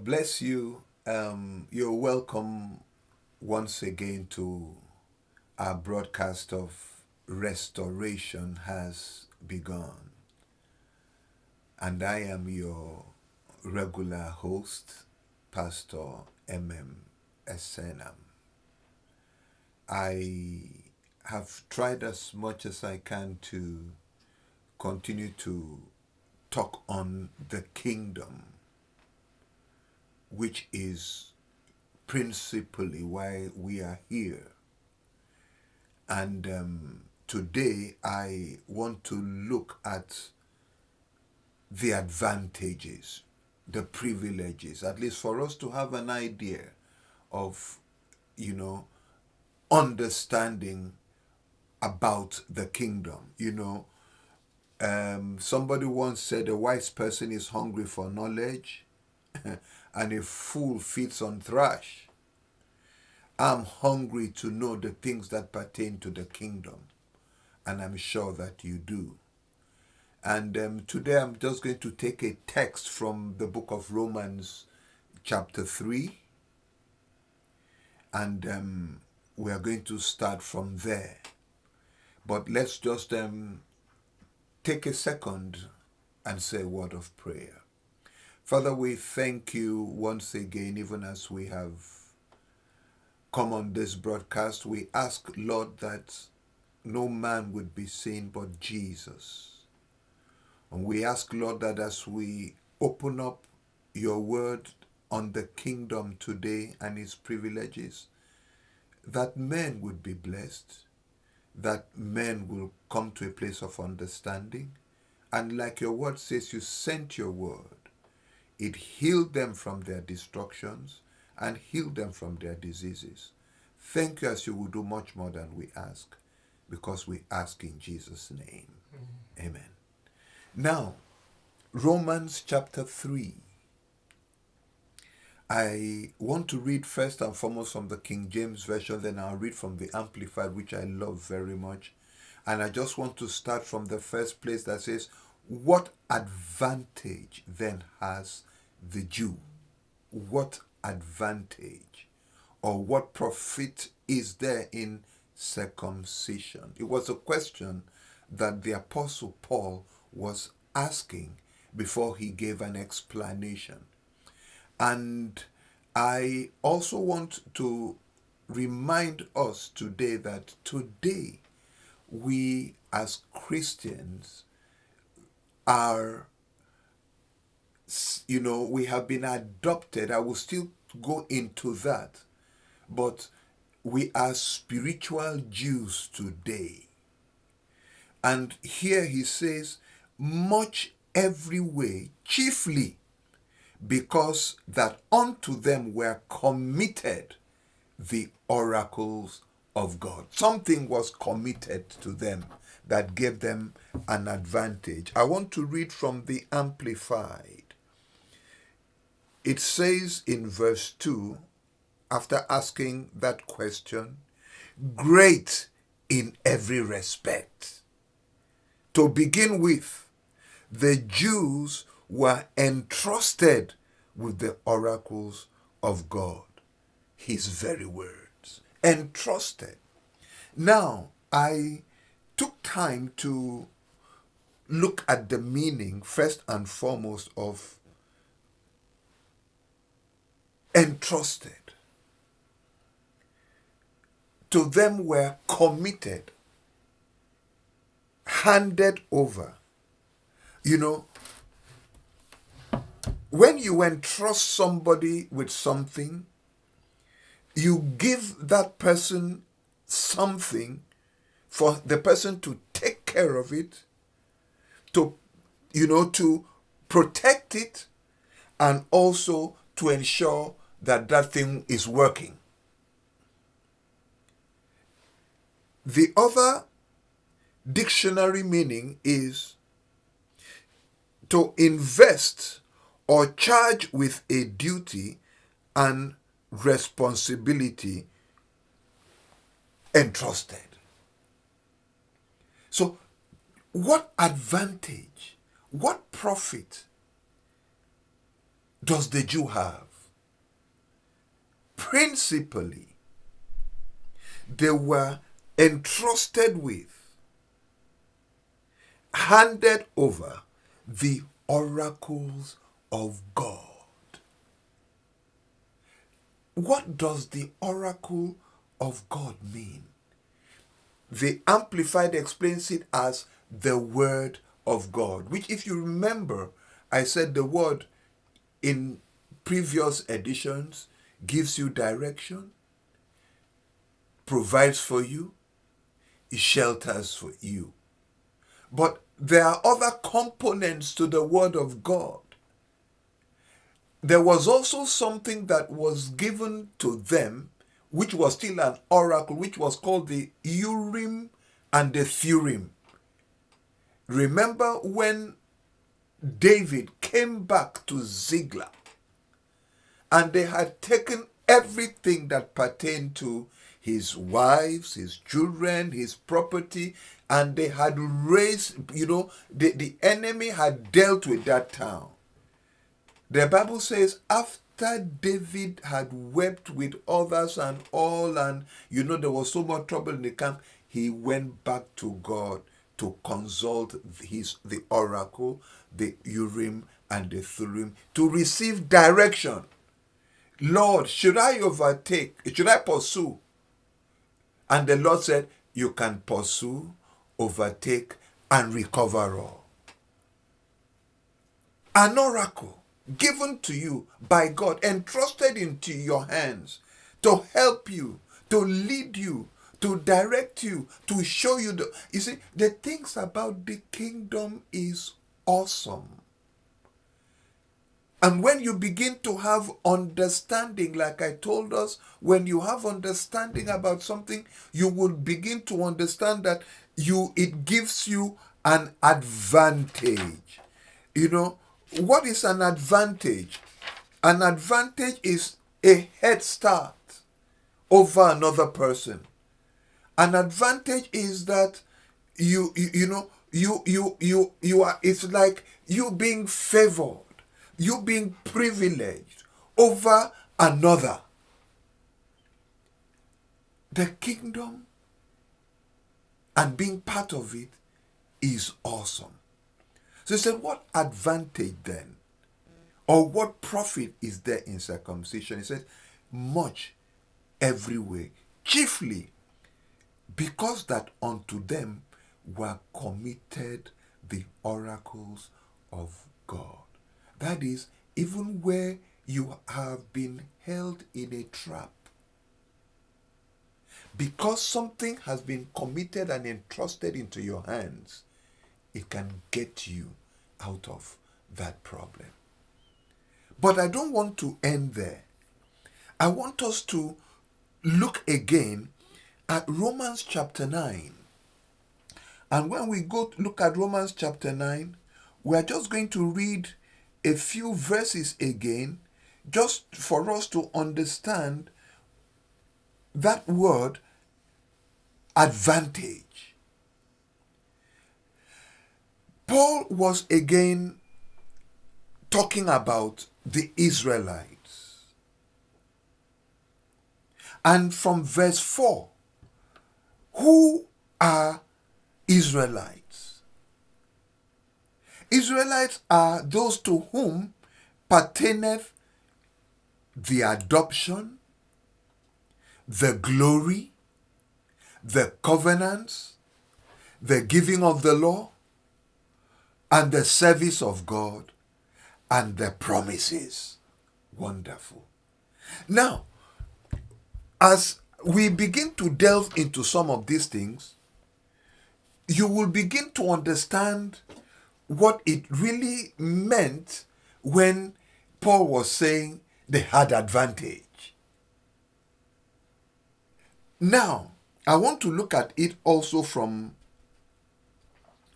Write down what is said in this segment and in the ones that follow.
bless you. You're welcome once again to our broadcast of Restoration Has Begun. And I am your regular host, Pastor Emem Esenam. I have tried as much as I can to continue to talk on the kingdom, which is principally why we are here. And today I want to look at the advantages, the privileges, at least for us to have an idea of, understanding about the kingdom. Somebody once said a wise person is hungry for knowledge and a fool feeds on thrash. I'm hungry to know the things that pertain to the kingdom, and I'm sure that you do. And today I'm just going to take a text from the book of Romans chapter 3, and we are going to start from there. But let's just take a second and say a word of prayer. Father, we thank you once again, even as we have come on this broadcast. We ask, Lord, that no man would be seen but Jesus. And we ask, Lord, that as we open up your word on the kingdom today and its privileges, that men would be blessed, that men will come to a place of understanding. And like your word says, you sent your word. It healed them from their destructions and healed them from their diseases. Thank you, as you will do much more than we ask, because we ask in Jesus' name. Amen. Now, Romans chapter 3. I want to read first and foremost from the King James Version, then I'll read from the Amplified, which I love very much. And I just want to start from the first place that says, what advantage then has the Jew? What advantage or what profit is there in circumcision? It was a question that the Apostle Paul was asking before he gave an explanation. And I also want to remind us today that today we as Christians are, we have been adopted. I will still go into that. But we are spiritual Jews today. And here he says, much every way, chiefly because that unto them were committed the oracles of God. Something was committed to them that gave them an advantage. I want to read from the Amplified. It says in verse 2, after asking that question, great in every respect. To begin with, the Jews were entrusted with the oracles of God, his very words. Entrusted. Now, I took time to look at the meaning, first and foremost, of entrusted. To them were committed, handed over. When you entrust somebody with something, you give that person something for the person to take care of it, to protect it, and also to ensure that that thing is working. The other dictionary meaning is to invest or charge with a duty and responsibility entrusted. So, what advantage, what profit does the Jew have? principally, they were entrusted with, handed over the oracles of God. What does the oracle of God mean? The Amplified explains it as the word of God, which, if you remember, I said the word in previous editions gives you direction, provides for you, shelters for you. But there are other components to the word of God. There was also something that was given to them, which was still an oracle, which was called the Urim and the Thummim. Remember when David came back to Ziklag and they had taken everything that pertained to his wives, his children, his property, and they had raised, the enemy had dealt with that town. The Bible says after David had wept with others and all, and there was so much trouble in the camp, he went back to God to consult the oracle, the Urim and the Thummim, to receive direction. Lord, should I pursue? And the Lord said, you can pursue, overtake, and recover all. An oracle given to you by God, entrusted into your hands to help you, to lead you, to direct you, to show you you see, the things about the kingdom is awesome. And when you begin to have understanding, like I told us, when you have understanding about something, you will begin to understand that it gives you an advantage. What is an advantage? An advantage is a head start over another person. An advantage is that you are, it's like you being favored, you being privileged over another. The kingdom and being part of it is awesome. So he said, what advantage then? Or what profit is there in circumcision? He said, much every way, chiefly because that unto them were committed the oracles of God. That is, even where you have been held in a trap, because something has been committed and entrusted into your hands, it can get you out of that problem. But I don't want to end there. I want us to look again at Romans chapter 9. And when we go look at Romans chapter 9, we are just going to read a few verses again, just for us to understand that word advantage. Paul was again talking about the Israelites. And from verse 4, who are Israelites? Israelites are those to whom pertaineth the adoption, the glory, the covenants, the giving of the law, and the service of God, and the promises. Wonderful. Now, as we begin to delve into some of these things, you will begin to understand what it really meant when Paul was saying they had advantage. Now, I want to look at it also from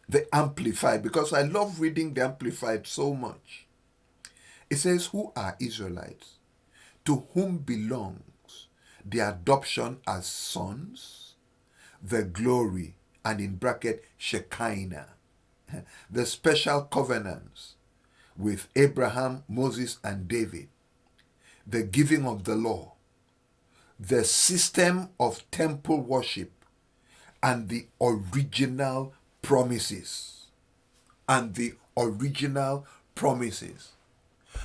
the Amplified, because I love reading the Amplified so much. It says, who are Israelites? To whom belongs the adoption as sons, the glory, and in bracket, Shekinah, the special covenants with Abraham, Moses, and David, the giving of the law, the system of temple worship and the original promises. And the original promises.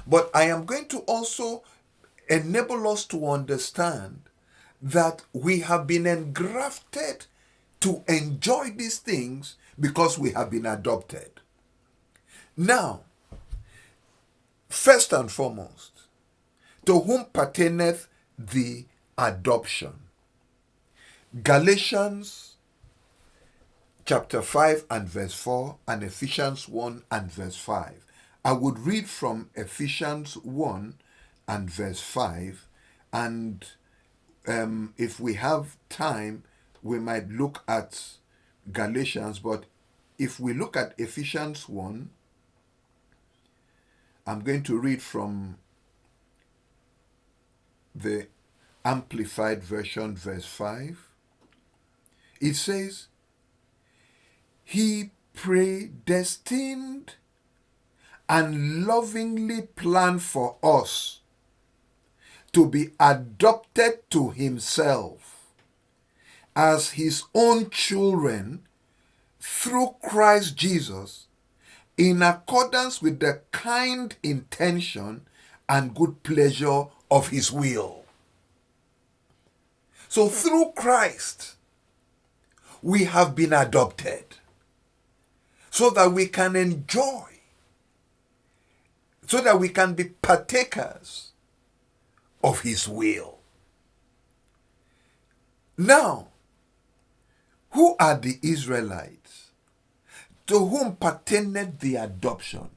But I am going to also enable us to understand that we have been engrafted to enjoy these things because we have been adopted. Now, first and foremost, to whom pertaineth the adoption? Galatians chapter 5 and verse 4 and Ephesians 1 and verse 5. I would read from Ephesians 1 and verse 5, and if we have time, we might look at Galatians, but if we look at Ephesians 1, I'm going to read from the Amplified Version, verse 5. It says, He predestined and lovingly planned for us to be adopted to Himself as His own children through Christ Jesus, in accordance with the kind intention and good pleasure of His will. So through Christ, we have been adopted so that we can enjoy, so that we can be partakers of His will. Now, who are the Israelites to whom pertained the adoption?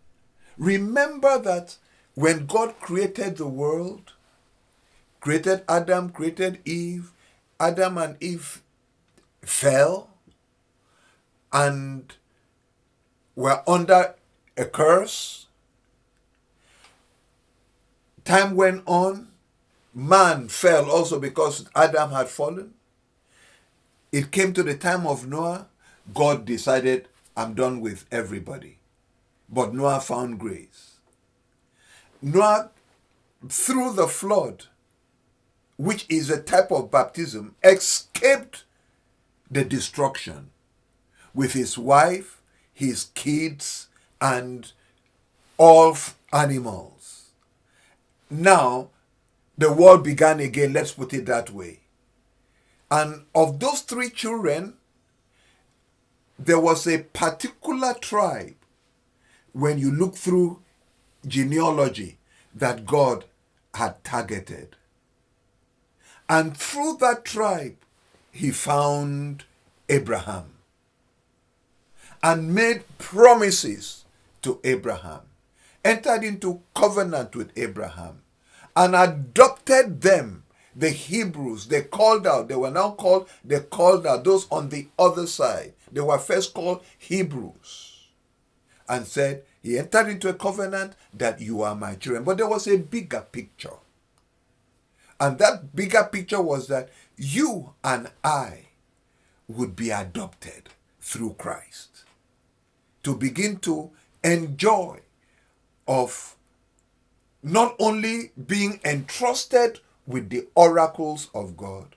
Remember that when God created the world, created Adam, created Eve, Adam and Eve fell and were under a curse. Time went on. Man fell also because Adam had fallen. It came to the time of Noah. God decided, I'm done with everybody. But Noah found grace. Noah, through the flood, which is a type of baptism, escaped the destruction with his wife, his kids, and all animals. Now, the world began again, let's put it that way. And of those 3 children, there was a particular tribe, when you look through genealogy, that God had targeted. And through that tribe, He found Abraham and made promises to Abraham, entered into covenant with Abraham, and adopted them, the Hebrews. They called out, they were now called, they called out those on the other side. They were first called Hebrews, and said, He entered into a covenant that you are my children. But there was a bigger picture. And that bigger picture was that you and I would be adopted through Christ to begin to enjoy of not only being entrusted with the oracles of God,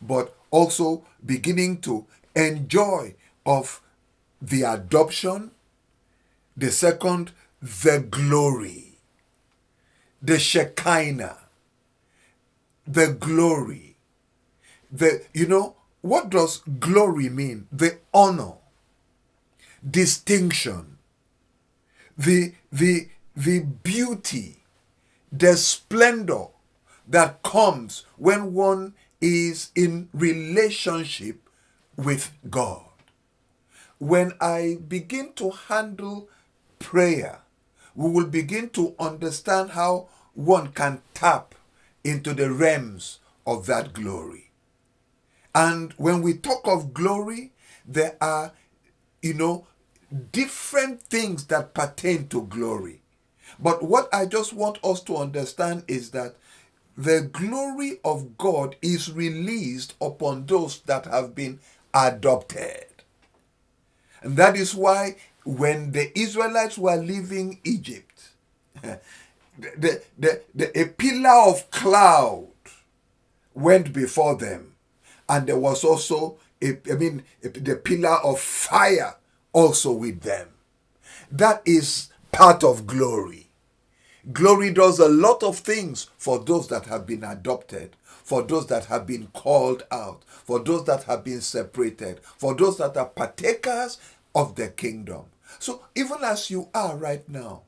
but also beginning to enjoy of the adoption. The second, the glory, the Shekinah, the glory. What does glory mean? The honor, distinction, the beauty, the splendor that comes when one is in relationship with God. When I begin to handle prayer, we will begin to understand how one can tap into the realms of that glory. And when we talk of glory, there are, different things that pertain to glory. But what I just want us to understand is that the glory of God is released upon those that have been adopted. And that is why when the Israelites were leaving Egypt, a pillar of cloud went before them. And there was also, the pillar of fire also with them. That is part of glory. Glory does a lot of things for those that have been adopted, for those that have been called out, for those that have been separated, for those that are partakers of the kingdom. So even as you are right now,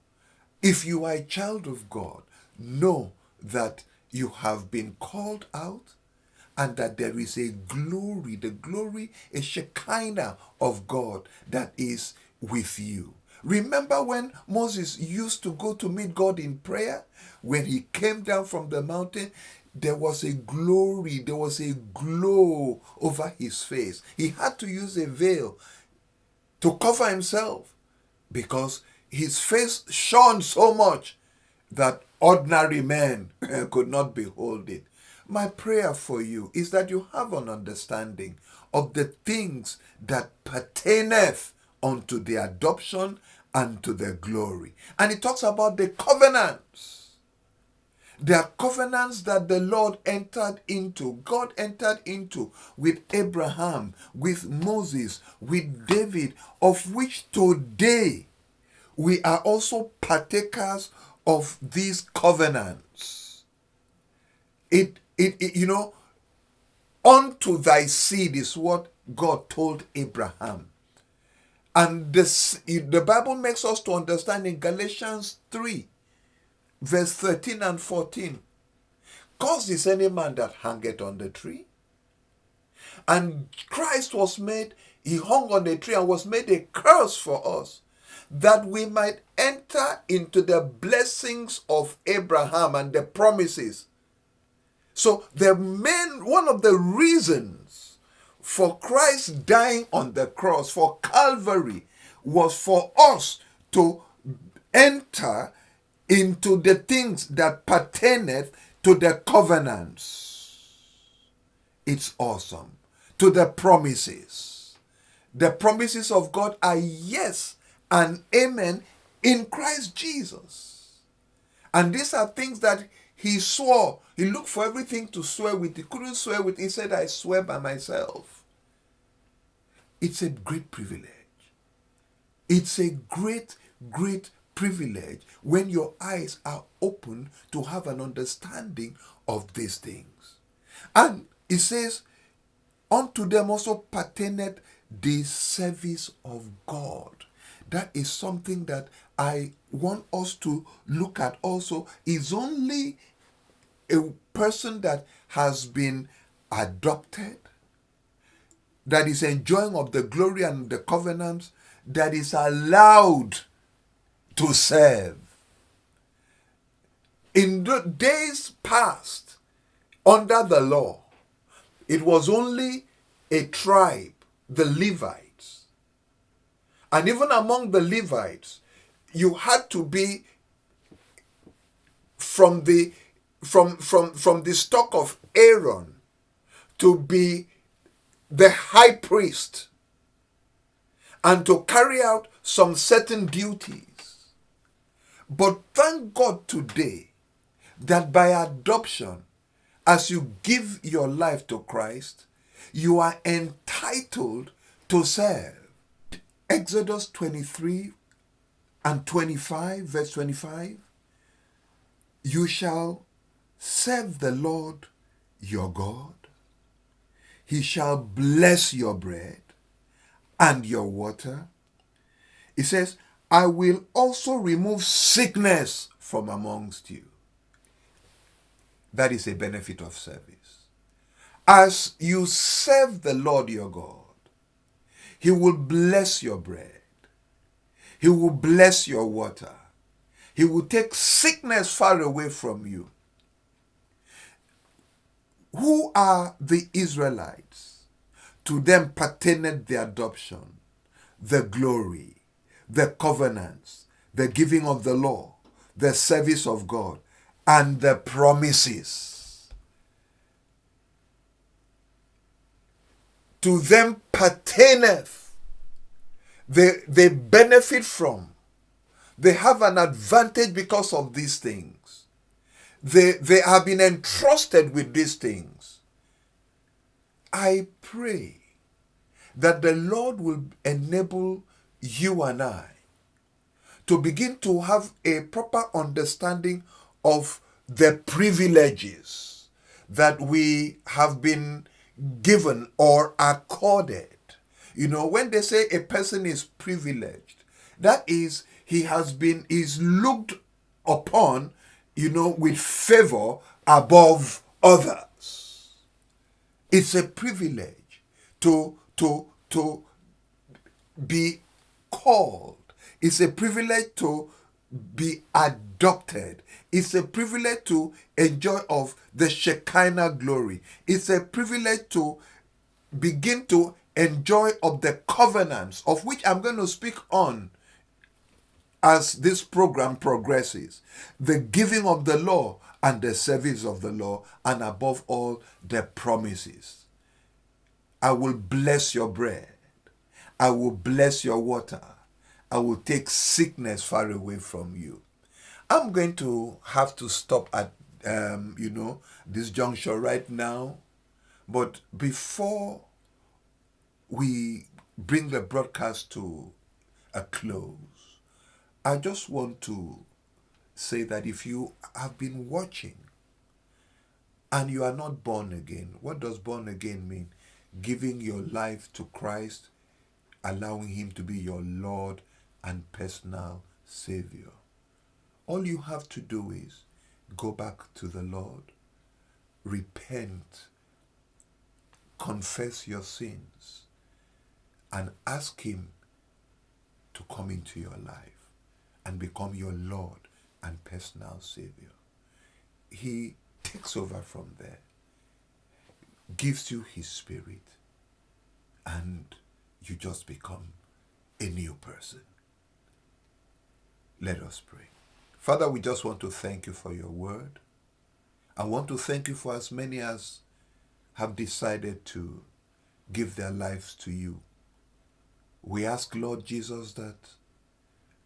if you are a child of God, know that you have been called out and that there is a glory, the glory, a Shekinah of God that is with you. Remember when Moses used to go to meet God in prayer? When he came down from the mountain, there was a glory, there was a glow over his face. He had to use a veil to cover himself because his face shone so much that ordinary men could not behold it. My prayer for you is that you have an understanding of the things that pertaineth unto the adoption and to the glory. And it talks about the covenants. There are covenants that the Lord entered into, God entered into with Abraham, with Moses, with David, of which today we are also partakers of these covenants. Unto thy seed is what God told Abraham. And the Bible makes us to understand in Galatians 3, verse 13 and 14. Cursed is any man that hangeth on the tree. And Christ was made, he hung on the tree and was made a curse for us, that we might enter into the blessings of Abraham and the promises. So one of the reasons for Christ dying on the cross, for Calvary, was for us to enter into the things that pertaineth to the covenants. It's awesome. To the promises. The promises of God are yes and amen in Christ Jesus. And these are things that he swore. He looked for everything to swear with. He couldn't swear with. He said, I swear by myself. It's a great privilege. It's a great, great privilege when your eyes are open to have an understanding of these things. And it says, unto them also pertaineth the service of God. That is something that I want us to look at also. Is only a person that has been adopted, that is enjoying of the glory and the covenants, that is allowed to serve. In the days past, under the law, it was only a tribe, the Levites. And even among the Levites, you had to be from the stock of Aaron to be the high priest and to carry out some certain duties. But thank God today that by adoption, as you give your life to Christ, you are entitled to serve. Exodus 23 and 25, verse 25, you shall serve the Lord your God. He shall bless your bread and your water. It says, I will also remove sickness from amongst you. That is a benefit of service. As you serve the Lord your God, he will bless your bread. He will bless your water. He will take sickness far away from you. Who are the Israelites? To them pertained the adoption, the glory, the covenants, the giving of the law, the service of God, and the promises. To them pertaineth. They benefit from. They have an advantage because of these things. They have been entrusted with these things. I pray that the Lord will enable you and I to begin to have a proper understanding of the privileges that we have been given or accorded. You know, when they say a person is privileged, that is, is looked upon, with favor above others. It's a privilege to be called. It's a privilege to be adopted. It's a privilege to enjoy of the Shekinah glory. It's a privilege to begin to enjoy of the covenants, of which I'm going to speak on as this program progresses. The giving of the law and the service of the law, and above all, the promises. I will bless your bread. I will bless your water. I will take sickness far away from you. I'm going to have to stop at, this juncture right now. But before we bring the broadcast to a close, I just want to say that if you have been watching and you are not born again, what does born again mean? Giving your life to Christ, allowing him to be your Lord and personal Savior. All you have to do is go back to the Lord, repent, confess your sins, and ask him to come into your life and become your Lord and personal Savior. He takes over from there, gives you his Spirit, and you just become a new person. Let us pray. Father, we just want to thank you for your word. I want to thank you for as many as have decided to give their lives to you. We ask, Lord Jesus, that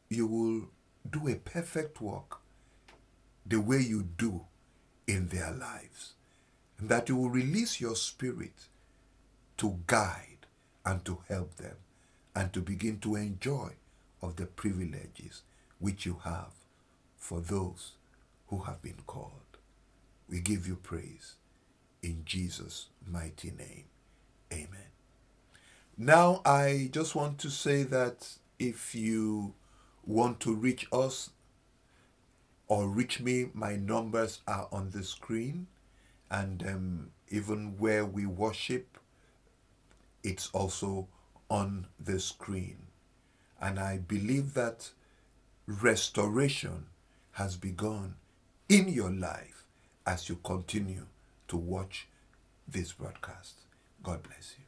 you will do a perfect work the way you do in their lives, and that you will release your Spirit to guide and to help them and to begin to enjoy of the privileges which you have for those who have been called. We give you praise in Jesus' mighty name. Amen. Now, I just want to say that if you want to reach us or reach me, my numbers are on the screen, and even where we worship, it's also on the screen. And I believe that restoration has begun in your life as you continue to watch this broadcast. God bless you.